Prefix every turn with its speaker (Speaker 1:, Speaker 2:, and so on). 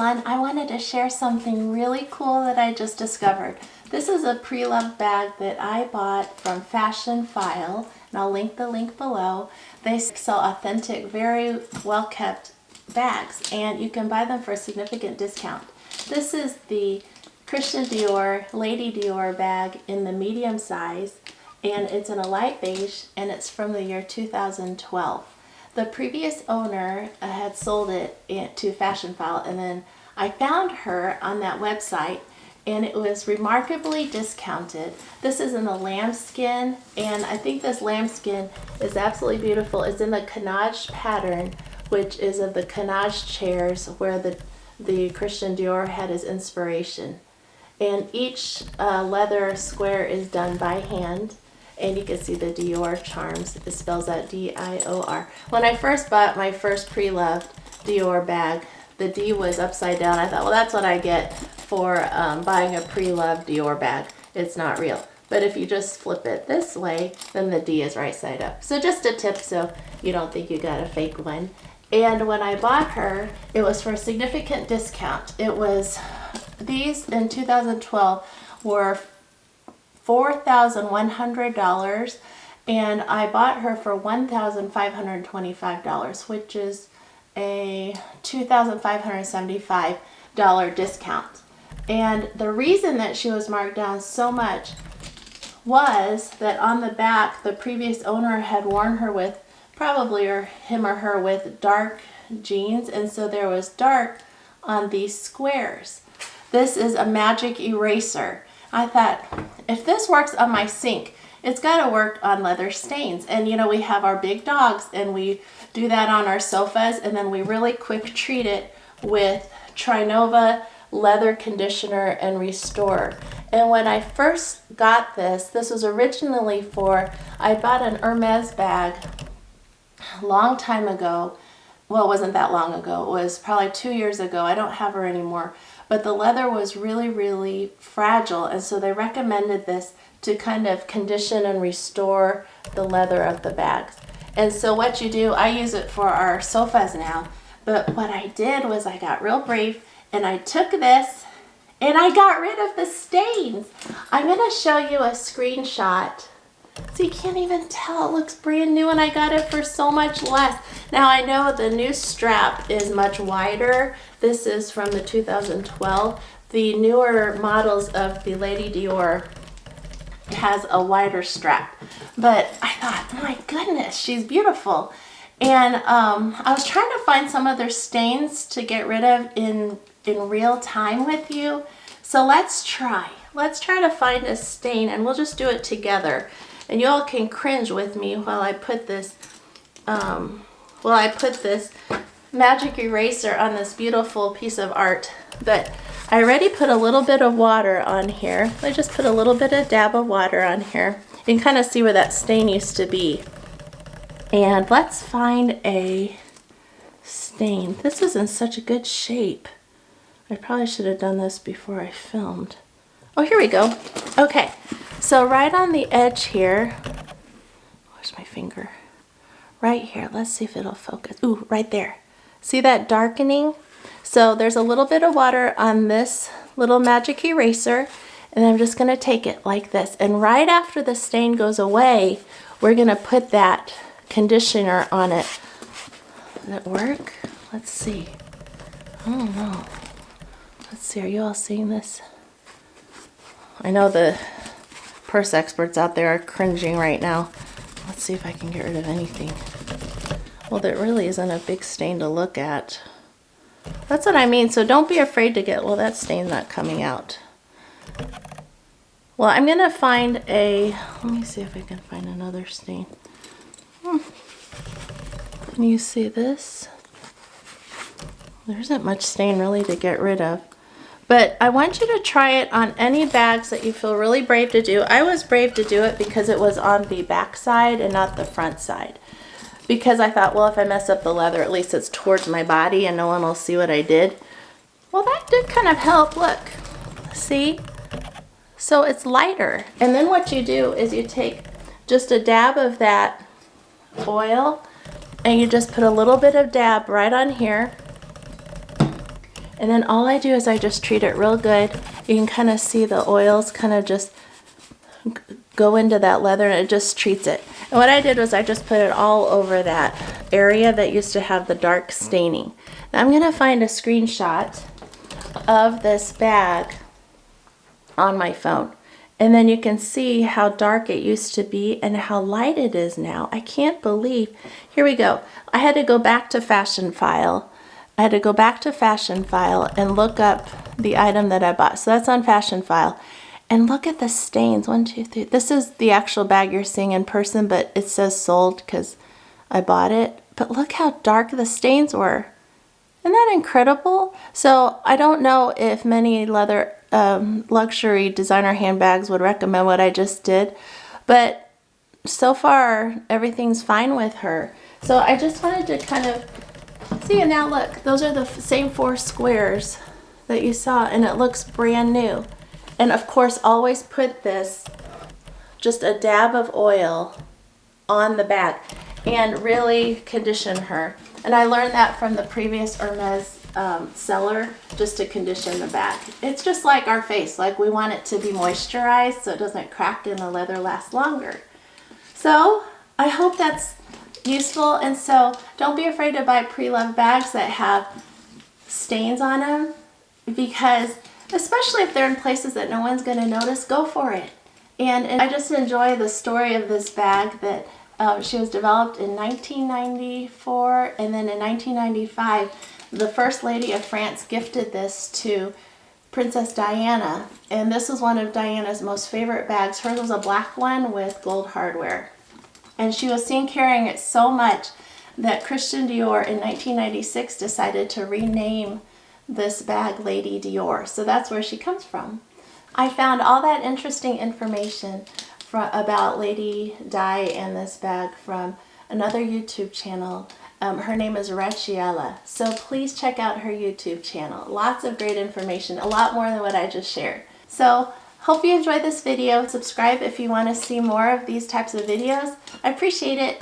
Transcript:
Speaker 1: I wanted to share something really cool that I just discovered. This is a Preloved bag that I bought from Fashion File, and I'll link the link below. They sell authentic, very well kept bags, and you can buy them for a significant discount. This is the Christian Dior Lady Dior bag in the medium size, and it's in a light beige, and it's from the year 2012. The previous owner had sold it to Fashion File, and then I found her on that website, and it was remarkably discounted. This is in the lambskin, and I think this lambskin is absolutely beautiful. It's in the canage pattern, which is of the canage chairs where the Christian Dior had his inspiration. And each leather square is done by hand. And you can see the Dior charms. It spells out D-I-O-R. When I first bought my first Preloved Dior bag, the D was upside down. I thought, well, that's what I get for buying a Preloved Dior bag. It's not real. But if you just flip it this way, then the D is right side up. So just a tip so you don't think you got a fake one. And when I bought her, it was for a significant discount. It was, these in 2012 were $4,100, and I bought her for $1,525, which is a $2,575 discount. And the reason that she was marked down so much was that on the back, the previous owner had worn her with, probably or him or her, with dark jeans, and so there was dark on these squares. This is a magic eraser. I thought, if this works on my sink, it's got to work on leather stains. And you know, we have our big dogs, and we do that on our sofas, and then we really quick treat it with Trinova leather conditioner and restorer. And when I first got this was originally for, I bought an Hermes bag a long time ago. Well, it wasn't that long ago. It was probably 2 years ago. I don't have her anymore. But the leather was really, really fragile, and so they recommended this to kind of condition and restore the leather of the bags. And so what you do, I use it for our sofas now, but what I did was I got real brave, and I took this, and I got rid of the stains. I'm going to show you a screenshot. So you can't even tell, it looks brand new, and I got it for so much less. Now I know the new strap is much wider. This is from the 2012. The newer models of the Lady Dior has a wider strap. But I thought, my goodness, she's beautiful. And I was trying to find some other stains to get rid of in real time with you. So let's try. Let's try to find a stain, and we'll just do it together. And you all can cringe with me while I put this magic eraser on this beautiful piece of art. But I already put a little bit of water on here. I just put a little bit of dab of water on here. You can kind of see where that stain used to be. And let's find a stain. This is in such a good shape. I probably should have done this before I filmed. Oh, here we go. Okay. So right on the edge here, where's my finger? Right here, let's see if it'll focus. Ooh, right there. See that darkening? So there's a little bit of water on this little magic eraser, and I'm just gonna take it like this. And right after the stain goes away, we're gonna put that conditioner on it. Does it work? Let's see. I don't know. Let's see, are you all seeing this? I know the purse experts out there are cringing right now. Let's see if I can get rid of anything. Well, there really isn't a big stain to look at. That's what I mean. So don't be afraid to get, well, that stain's not coming out. Well, I'm going to find let me see if I can find another stain. Can you see this? There isn't much stain really to get rid of. But I want you to try it on any bags that you feel really brave to do. I was brave to do it because it was on the back side and not the front side. Because I thought, well, if I mess up the leather, at least it's towards my body and no one will see what I did. Well, that did kind of help. Look, see? So it's lighter. And then what you do is you take just a dab of that oil, and you just put a little bit of dab right on here. And then all I do is I just treat it real good. You can kind of see the oils kind of just go into that leather, and it just treats it. And what I did was I just put it all over that area that used to have the dark staining. Now I'm going to find a screenshot of this bag on my phone. And then you can see how dark it used to be and how light it is now. I can't believe. Here we go. I had to go back to Fashion File. and look up the item that I bought. So that's on Fashion File. And look at the stains. 1, 2, 3. This is the actual bag you're seeing in person, but it says sold because I bought it. But look how dark the stains were. Isn't that incredible? So I don't know if many leather luxury designer handbags would recommend what I just did, but so far everything's fine with her. So I just wanted to kind of see, and now look, those are the same 4 squares that you saw, and it looks brand new. And of course, always put this, just a dab of oil on the bag and really condition her. And I learned that from the previous Hermes seller, just to condition the bag. It's just like our face, like we want it to be moisturized so it doesn't crack and the leather lasts longer. So I hope that's useful, and so don't be afraid to buy pre-loved bags that have stains on them, because especially if they're in places that no one's going to notice, go for it. And I just enjoy the story of this bag, that she was developed in 1994, and then in 1995 the First Lady of France gifted this to Princess Diana, and this was one of Diana's most favorite bags. Hers was a black one with gold hardware, and she was seen carrying it so much that Christian Dior in 1996 decided to rename this bag Lady Dior. So that's where she comes from. I found all that interesting information about Lady Di and this bag from another YouTube channel. Her name is Rachiella. So please check out her YouTube channel. Lots of great information, a lot more than what I just shared. So hope you enjoyed this video. Subscribe if you want to see more of these types of videos. I appreciate it.